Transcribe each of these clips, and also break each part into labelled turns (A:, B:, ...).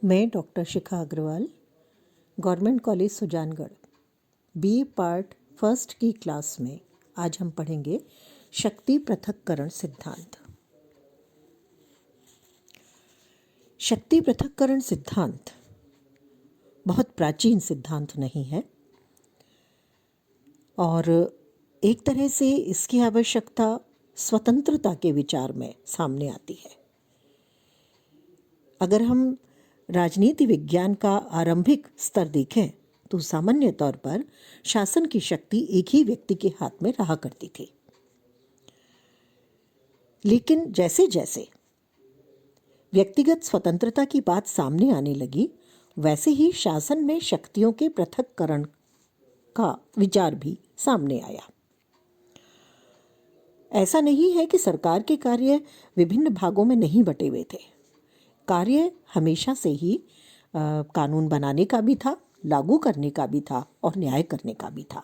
A: मैं doctor Shikha Agrawal, government college Sujangarh, BA part first की class में आज हम पढ़ेंगे शक्ति पृथक्करण सिद्धांत। शक्ति पृथक्करण सिद्धांत बहुत प्राचीन सिद्धांत नहीं है और एक तरह से इसकी आवश्यकता स्वतंत्रता के विचार में सामने आती है। अगर हम राजनीति विज्ञान का आरंभिक स्तर देखें तो सामान्य तौर पर शासन की शक्ति एक ही व्यक्ति के हाथ में रहा करती थी, लेकिन जैसे जैसे व्यक्तिगत स्वतंत्रता की बात सामने आने लगी, वैसे ही शासन में शक्तियों के पृथक्करण का विचार भी सामने आया। ऐसा नहीं है कि सरकार के कार्य विभिन्न भागों में नहीं बटे हुए थे। कार्य हमेशा से ही कानून बनाने का भी था, लागू करने का भी था और न्याय करने का भी था।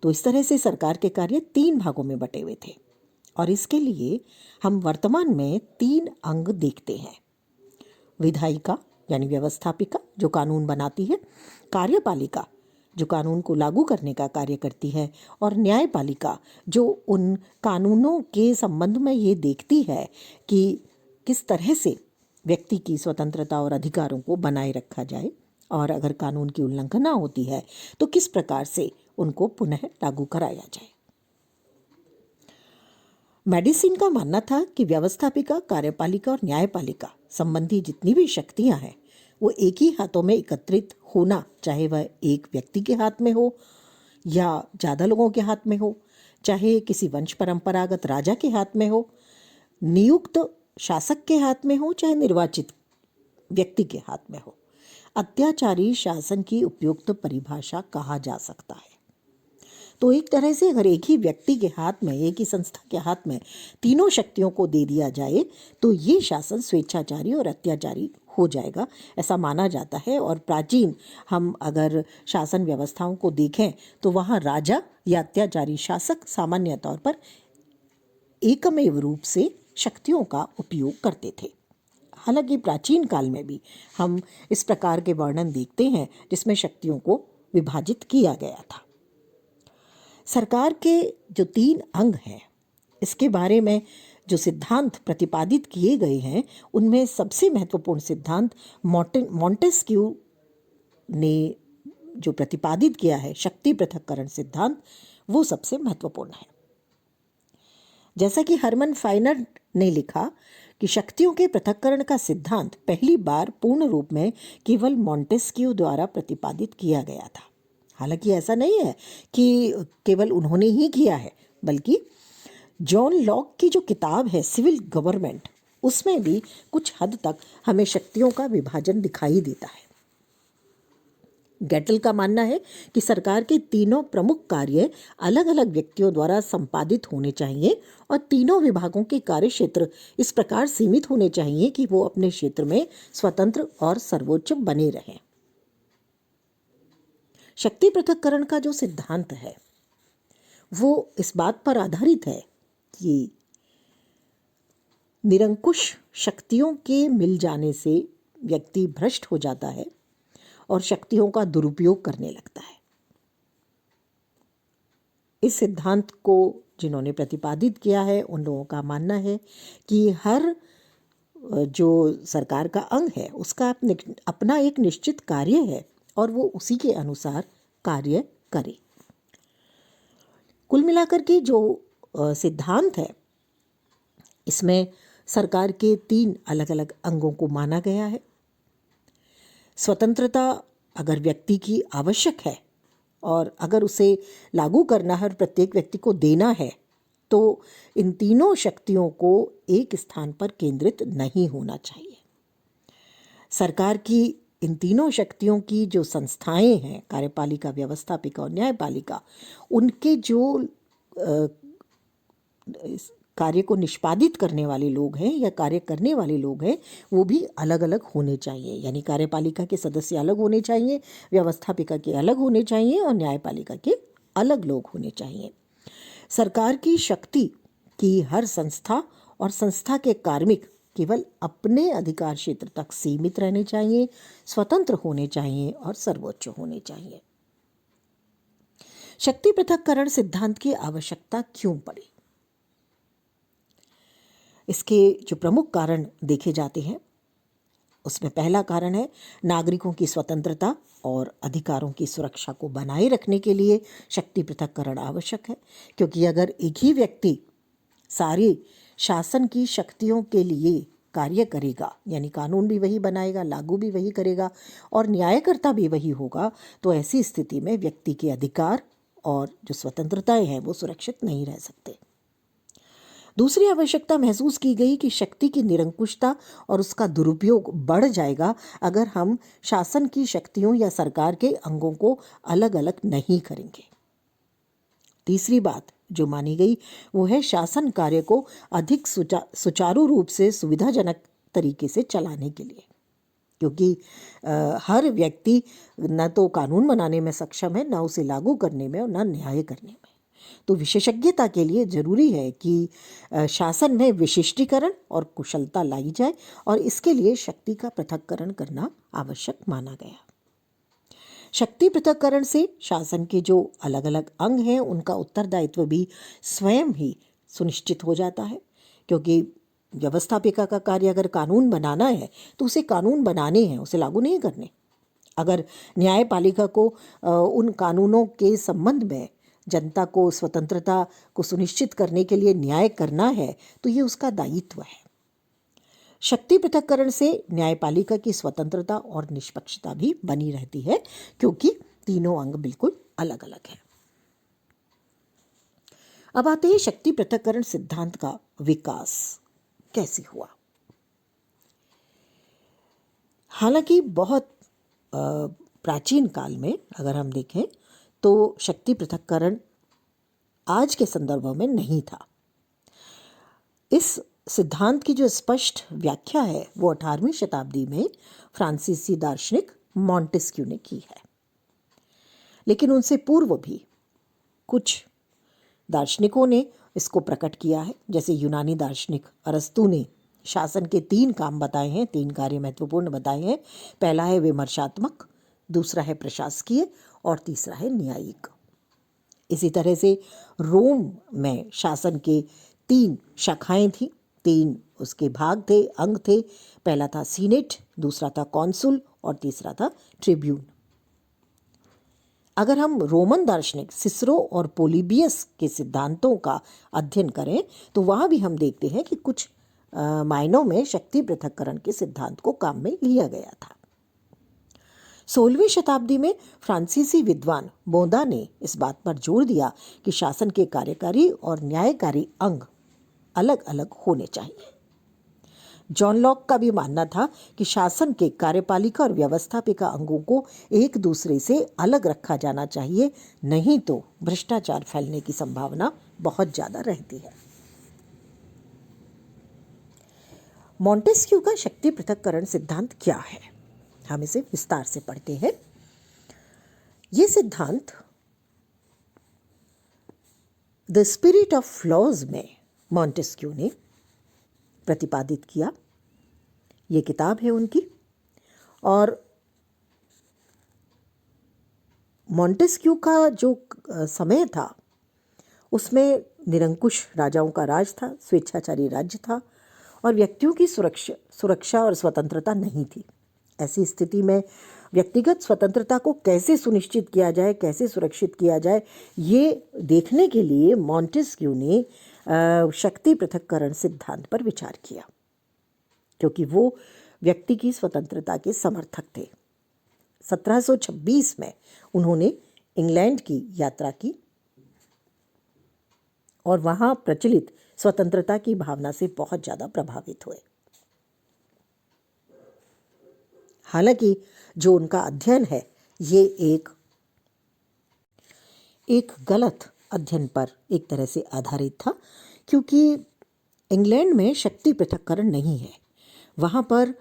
A: तो इस तरह से सरकार के कार्य 3 भागों में बटे हुए थे और इसके लिए हम वर्तमान में 3 अंग देखते हैं। विधायिका यानी व्यवस्थापिका जो कानून बनाती है, कार्यपालिका जो कानून को लागू करने का कार्य करती है और न्यायपालिका जो उन कानूनों के संबंध में ये देखती है कि किस तरह से व्यक्ति की स्वतंत्रता और अधिकारों को बनाए रखा जाए और अगर कानून की उल्लंघना होती है तो किस प्रकार से उनको पुनः लागू कराया जाए। मेडिसिन का मानना था कि व्यवस्थापिका, कार्यपालिका और न्यायपालिका संबंधी जितनी भी शक्तियां हैं वो एक ही हाथों में एकत्रित होना, चाहे वह एक व्यक्ति के हाथ में हो या ज़्यादा लोगों के हाथ में हो, चाहे किसी वंश परंपरागत राजा के हाथ में हो, नियुक्त शासक के हाथ में हो, चाहे निर्वाचित व्यक्ति के हाथ में हो, अत्याचारी शासन की उपयुक्त परिभाषा कहा जा सकता है। तो एक तरह से अगर एक ही व्यक्ति के हाथ में, एक ही संस्था के हाथ में तीनों शक्तियों को दे दिया जाए तो ये शासन स्वेच्छाचारी और अत्याचारी हो जाएगा, ऐसा माना जाता है। और प्राचीन हम अगर शासन व्यवस्थाओं को देखें तो वहाँ राजा या अत्याचारी शासक सामान्य तौर पर एकमेव रूप से शक्तियों का उपयोग करते थे। हालांकि प्राचीन काल में भी हम इस प्रकार के वर्णन देखते हैं जिसमें शक्तियों को विभाजित किया गया था। सरकार के जो 3 अंग हैं, इसके बारे में जो सिद्धांत प्रतिपादित किए गए हैं उनमें सबसे महत्वपूर्ण सिद्धांत मॉन्टेस्क्यू ने जो प्रतिपादित किया है, शक्ति पृथक्करण सिद्धांत, वो सबसे महत्वपूर्ण है। जैसा कि हरमन फाइनर ने लिखा कि शक्तियों के पृथक्करण का सिद्धांत पहली बार पूर्ण रूप में केवल मॉन्टेस्क्यू द्वारा प्रतिपादित किया गया था। हालांकि ऐसा नहीं है कि केवल उन्होंने ही किया है, बल्कि जॉन लॉक की जो किताब है सिविल गवर्नमेंट, उसमें भी कुछ हद तक हमें शक्तियों का विभाजन दिखाई देता है। गेटल का मानना है कि सरकार के तीनों प्रमुख कार्य अलग अलग व्यक्तियों द्वारा संपादित होने चाहिए और तीनों विभागों के कार्य क्षेत्र इस प्रकार सीमित होने चाहिए कि वो अपने क्षेत्र में स्वतंत्र और सर्वोच्च बने रहें। शक्ति पृथक्करण का जो सिद्धांत है वो इस बात पर आधारित है कि निरंकुश शक्तियों के मिल जाने से व्यक्ति भ्रष्ट हो जाता है और शक्तियों का दुरुपयोग करने लगता है। इस सिद्धांत को जिन्होंने प्रतिपादित किया है उन लोगों का मानना है कि हर जो सरकार का अंग है उसका अपना एक निश्चित कार्य है और वो उसी के अनुसार कार्य करे। कुल मिलाकर के जो सिद्धांत है इसमें सरकार के 3 अलग अलग अंगों को माना गया है। स्वतंत्रता अगर व्यक्ति की आवश्यक है और अगर उसे लागू करना है और प्रत्येक व्यक्ति को देना है तो इन तीनों शक्तियों को एक स्थान पर केंद्रित नहीं होना चाहिए। सरकार की इन तीनों शक्तियों की जो संस्थाएं हैं, कार्यपालिका, व्यवस्थापिका और न्यायपालिका, उनके जो कार्य को निष्पादित करने वाले लोग हैं या कार्य करने वाले लोग हैं वो भी अलग अलग होने चाहिए। यानी कार्यपालिका के सदस्य अलग होने चाहिए, व्यवस्थापिका के अलग होने चाहिए और न्यायपालिका के अलग लोग होने चाहिए। सरकार की शक्ति की हर संस्था और संस्था के कार्मिक केवल अपने अधिकार क्षेत्र तक सीमित रहने चाहिए, स्वतंत्र होने चाहिए और सर्वोच्च होने चाहिए। शक्ति पृथक्करण सिद्धांत की आवश्यकता क्यों पड़ी? इसके जो प्रमुख कारण देखे जाते हैं, उसमें पहला कारण है नागरिकों की स्वतंत्रता और अधिकारों की सुरक्षा को बनाए रखने के लिए शक्ति पृथक्करण आवश्यक है। क्योंकि अगर एक ही व्यक्ति सारी शासन की शक्तियों के लिए कार्य करेगा, यानी कानून भी वही बनाएगा, लागू भी वही करेगा और न्यायकर्ता भी वही होगा, तो ऐसी स्थिति में व्यक्ति के अधिकार और जो स्वतंत्रताएं हैं वो सुरक्षित नहीं रह सकते। दूसरी आवश्यकता महसूस की गई कि शक्ति की निरंकुशता और उसका दुरुपयोग बढ़ जाएगा अगर हम शासन की शक्तियों या सरकार के अंगों को अलग अलग नहीं करेंगे। तीसरी बात जो मानी गई वो है शासन कार्य को अधिक सुचारू रूप से सुविधाजनक तरीके से चलाने के लिए, क्योंकि हर व्यक्ति न तो कानून बनाने में सक्षम है, न उसे लागू करने में और न न्याय करने में। तो विशेषज्ञता के लिए जरूरी है कि शासन में विशिष्टीकरण और कुशलता लाई जाए और इसके लिए शक्ति का पृथक्करण करना आवश्यक माना गया। शक्ति पृथक्करण से शासन के जो अलग अलग अंग हैं उनका उत्तरदायित्व भी स्वयं ही सुनिश्चित हो जाता है, क्योंकि व्यवस्थापिका का कार्य अगर कानून बनाना है तो उसे कानून बनाने हैं, उसे लागू नहीं करने। अगर न्यायपालिका को उन कानूनों के संबंध में जनता को स्वतंत्रता को सुनिश्चित करने के लिए न्याय करना है तो ये उसका दायित्व है। शक्ति पृथक्करण से न्यायपालिका की स्वतंत्रता और निष्पक्षता भी बनी रहती है, क्योंकि तीनों अंग बिल्कुल अलग अलग हैं। अब आते हैं शक्ति पृथक्करण सिद्धांत का विकास कैसे हुआ। हालांकि बहुत प्राचीन काल में अगर हम देखें तो शक्ति पृथक्करण आज के संदर्भ में नहीं था। इस सिद्धांत की जो स्पष्ट व्याख्या है वो 18वीं शताब्दी में फ्रांसीसी दार्शनिक मॉन्टेस्क्यू ने की है, लेकिन उनसे पूर्व भी कुछ दार्शनिकों ने इसको प्रकट किया है। जैसे यूनानी दार्शनिक अरस्तु ने शासन के 3 काम बताए हैं, 3 कार्य महत्वपूर्ण बताए हैं। पहला है विमर्शात्मक, दूसरा है प्रशासकीय और तीसरा है न्यायिक। इसी तरह से रोम में शासन के 3 शाखाएं थी, 3 उसके भाग थे, अंग थे। पहला था सीनेट, दूसरा था कॉन्सुल और तीसरा था ट्रिब्यून। अगर हम रोमन दार्शनिक सिसरो और पोलिबियस के सिद्धांतों का अध्ययन करें तो वहाँ भी हम देखते हैं कि कुछ मायनों में शक्ति पृथक्करण के सिद्धांत को काम में लिया गया था। 16वीं शताब्दी में फ्रांसीसी विद्वान बोंदा ने इस बात पर जोर दिया कि शासन के कार्यकारी और न्यायकारी अंग अलग अलग होने चाहिए। जॉन लॉक का भी मानना था कि शासन के कार्यपालिका और व्यवस्थापिका अंगों को एक दूसरे से अलग रखा जाना चाहिए, नहीं तो भ्रष्टाचार फैलने की संभावना बहुत ज़्यादा रहती है। मॉन्टेस्क्यू का शक्ति पृथक्करण सिद्धांत क्या है, हम इसे विस्तार से पढ़ते हैं। ये सिद्धांत द स्पिरिट ऑफ लॉज में मॉन्टेस्क्यू ने प्रतिपादित किया। ये किताब है उनकी, और मॉन्टेस्क्यू का जो समय था उसमें निरंकुश राजाओं का राज था, स्वेच्छाचारी राज्य था और व्यक्तियों की सुरक्षा और स्वतंत्रता नहीं थी। ऐसी स्थिति में व्यक्तिगत स्वतंत्रता को कैसे सुनिश्चित किया जाए, कैसे सुरक्षित किया जाए, ये देखने के लिए मॉन्टेस्क्यू ने शक्ति पृथक्करण सिद्धांत पर विचार किया, क्योंकि वो व्यक्ति की स्वतंत्रता के समर्थक थे। 1726 में उन्होंने इंग्लैंड की यात्रा की और वहाँ प्रचलित स्वतंत्रता की भावना से बहुत ज़्यादा प्रभावित हुए। हालांकि जो उनका अध्ययन है ये एक गलत अध्ययन पर एक तरह से आधारित था, क्योंकि इंग्लैंड में शक्ति पृथक्करण नहीं है। वहाँ पर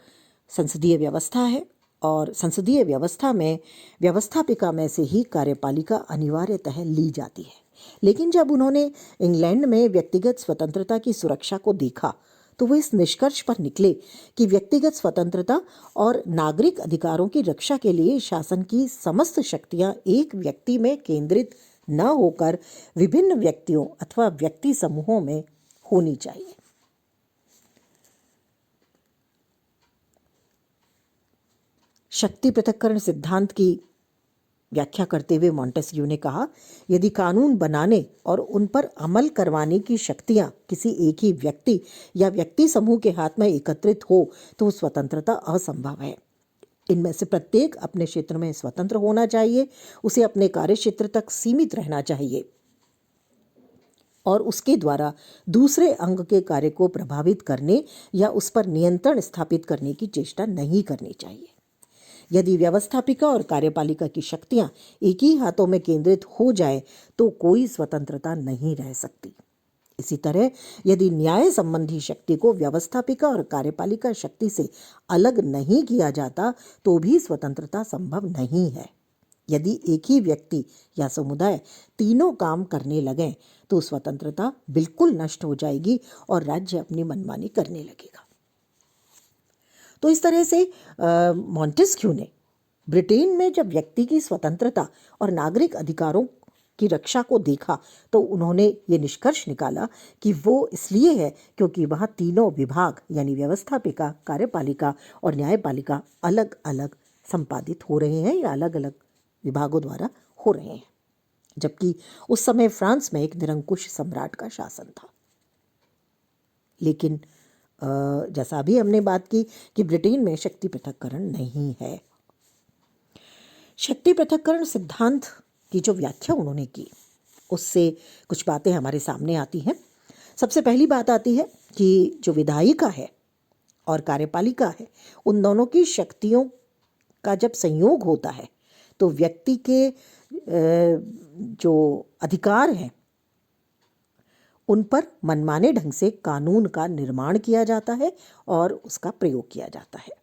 A: संसदीय व्यवस्था है और संसदीय व्यवस्था में व्यवस्थापिका में से ही कार्यपालिका अनिवार्यतः ली जाती है। लेकिन जब उन्होंने इंग्लैंड में व्यक्तिगत स्वतंत्रता की सुरक्षा को देखा तो वो इस निष्कर्ष पर निकले कि व्यक्तिगत स्वतंत्रता और नागरिक अधिकारों की रक्षा के लिए शासन की समस्त शक्तियां एक व्यक्ति में केंद्रित न होकर विभिन्न व्यक्तियों अथवा व्यक्ति समूहों में होनी चाहिए। शक्ति पृथक्करण सिद्धांत की व्याख्या करते हुए मॉन्टेस्क्यू ने कहा, यदि कानून बनाने और उन पर अमल करवाने की शक्तियां किसी एक ही व्यक्ति या व्यक्ति समूह के हाथ में एकत्रित हो तो स्वतंत्रता असंभव है। इनमें से प्रत्येक अपने क्षेत्र में स्वतंत्र होना चाहिए, उसे अपने कार्य क्षेत्र तक सीमित रहना चाहिए और उसके द्वारा दूसरे अंग के कार्य को प्रभावित करने या उस पर नियंत्रण स्थापित करने की चेष्टा नहीं करनी चाहिए। यदि व्यवस्थापिका और कार्यपालिका की शक्तियां एक ही हाथों में केंद्रित हो जाए तो कोई स्वतंत्रता नहीं रह सकती। इसी तरह यदि न्याय संबंधी शक्ति को व्यवस्थापिका और कार्यपालिका शक्ति से अलग नहीं किया जाता तो भी स्वतंत्रता संभव नहीं है। यदि एक ही व्यक्ति या समुदाय तीनों काम करने लगें तो स्वतंत्रता बिल्कुल नष्ट हो जाएगी और राज्य अपनी मनमानी करने लगेगा। तो इस तरह से मॉन्टेस्क्यू ने ब्रिटेन में जब व्यक्ति की स्वतंत्रता और नागरिक अधिकारों की रक्षा को देखा तो उन्होंने ये निष्कर्ष निकाला कि वो इसलिए है क्योंकि वहाँ तीनों विभाग यानी व्यवस्थापिका, कार्यपालिका और न्यायपालिका अलग अलग संपादित हो रहे हैं या अलग अलग विभागों द्वारा हो रहे हैं, जबकि उस समय फ्रांस में एक निरंकुश सम्राट का शासन था। लेकिन जैसा अभी हमने बात की कि ब्रिटेन में शक्ति पृथक्करण नहीं है। शक्ति पृथक्करण सिद्धांत की जो व्याख्या उन्होंने की उससे कुछ बातें हमारे सामने आती हैं। सबसे पहली बात आती है कि जो विधायिका है और कार्यपालिका है उन दोनों की शक्तियों का जब संयोग होता है तो व्यक्ति के जो अधिकार हैं उन पर मनमाने ढंग से कानून का निर्माण किया जाता है और उसका प्रयोग किया जाता है।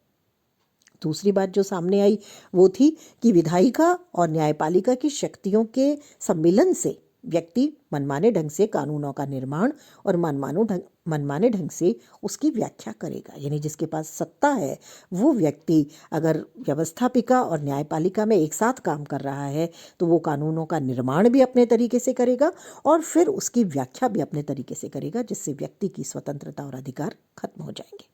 A: दूसरी बात जो सामने आई वो थी कि विधायिका और न्यायपालिका की शक्तियों के सम्मिलन से व्यक्ति मनमाने ढंग से कानूनों का निर्माण और मनमाने ढंग से उसकी व्याख्या करेगा। यानी जिसके पास सत्ता है वो व्यक्ति अगर व्यवस्थापिका और न्यायपालिका में एक साथ काम कर रहा है तो वो कानूनों का निर्माण भी अपने तरीके से करेगा और फिर उसकी व्याख्या भी अपने तरीके से करेगा, जिससे व्यक्ति की स्वतंत्रता और अधिकार खत्म हो जाएंगे।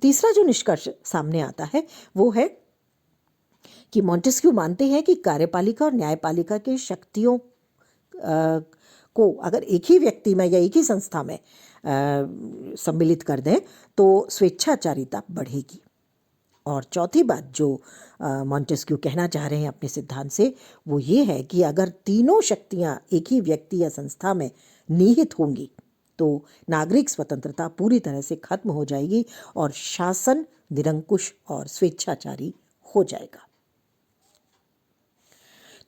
A: तीसरा जो निष्कर्ष सामने आता है वो है कि मॉन्टेस्क्यू मानते हैं कि कार्यपालिका और न्यायपालिका की शक्तियों को अगर एक ही व्यक्ति में या एक ही संस्था में सम्मिलित कर दें तो स्वेच्छाचारिता बढ़ेगी। और चौथी बात जो मॉन्टेस्क्यू कहना चाह रहे हैं अपने सिद्धांत से वो ये है कि अगर तीनों शक्तियां एक ही व्यक्ति या संस्था में निहित होंगी तो नागरिक स्वतंत्रता पूरी तरह से खत्म हो जाएगी और शासन निरंकुश और स्वेच्छाचारी हो जाएगा।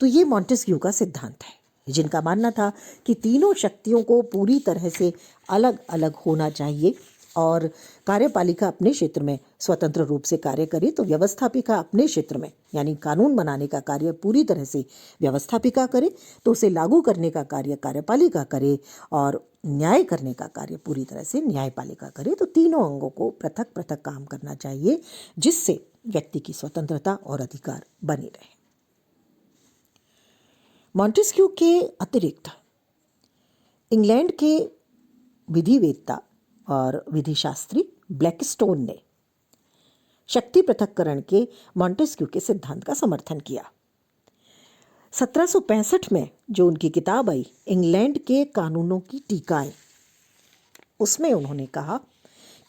A: तो ये मॉन्टेस्क्यू का सिद्धांत है, जिनका मानना था कि तीनों शक्तियों को पूरी तरह से अलग अलग होना चाहिए और कार्यपालिका अपने क्षेत्र में स्वतंत्र रूप से कार्य करे तो व्यवस्थापिका अपने क्षेत्र में यानी कानून बनाने का कार्य पूरी तरह से व्यवस्थापिका करे तो उसे लागू करने का कार्य कार्यपालिका करे और न्याय करने का कार्य पूरी तरह से न्यायपालिका करे। तो तीनों अंगों को पृथक पृथक काम करना चाहिए जिससे व्यक्ति की स्वतंत्रता और अधिकार बने रहे। मॉन्टेस्क्यू के अतिरिक्त इंग्लैंड के विधिवेत्ता और विधिशास्त्री ब्लैकस्टोन ने शक्ति पृथक्करण के मॉन्टेस्क्यू के सिद्धांत का समर्थन किया। 1765 में जो उनकी किताब आई इंग्लैंड के कानूनों की टीकाएं, उसमें उन्होंने कहा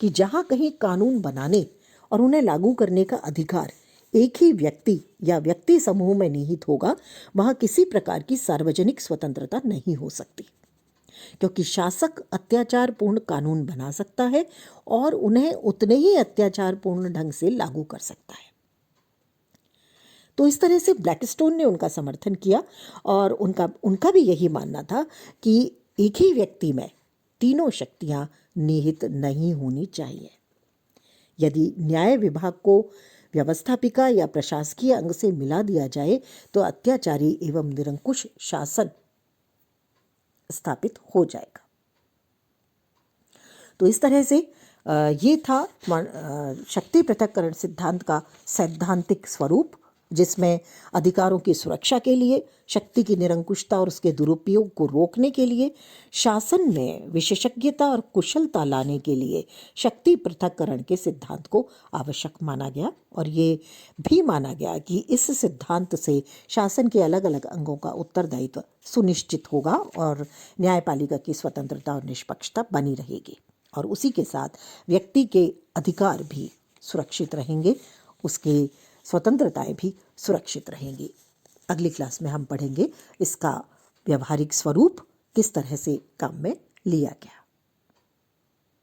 A: कि जहां कहीं कानून बनाने और उन्हें लागू करने का अधिकार एक ही व्यक्ति या व्यक्ति समूह में निहित होगा वहां किसी प्रकार की सार्वजनिक स्वतंत्रता नहीं हो सकती, क्योंकि शासक अत्याचारपूर्ण कानून बना सकता है और उन्हें उतने ही अत्याचारपूर्ण ढंग से लागू कर सकता है। तो इस तरह से ब्लैकस्टोन ने उनका समर्थन किया और उनका भी यही मानना था कि एक ही व्यक्ति में तीनों शक्तियां निहित नहीं होनी चाहिए। यदि न्याय विभाग को व्यवस्थापिका या प्रशासकीय अंग से मिला दिया जाए तो अत्याचारी एवं निरंकुश शासन स्थापित हो जाएगा। तो इस तरह से ये था शक्ति पृथक्करण सिद्धांत का सैद्धांतिक स्वरूप, जिसमें अधिकारों की सुरक्षा के लिए, शक्ति की निरंकुशता और उसके दुरुपयोग को रोकने के लिए, शासन में विशेषज्ञता और कुशलता लाने के लिए शक्ति पृथक्करण के सिद्धांत को आवश्यक माना गया। और ये भी माना गया कि इस सिद्धांत से शासन के अलग अलग अंगों का उत्तरदायित्व सुनिश्चित होगा और न्यायपालिका की स्वतंत्रता और निष्पक्षता बनी रहेगी, और उसी के साथ व्यक्ति के अधिकार भी सुरक्षित रहेंगे, उसके स्वतंत्रताएं भी सुरक्षित रहेंगी। अगली क्लास में हम पढ़ेंगे इसका व्यवहारिक स्वरूप किस तरह से काम में लिया गया।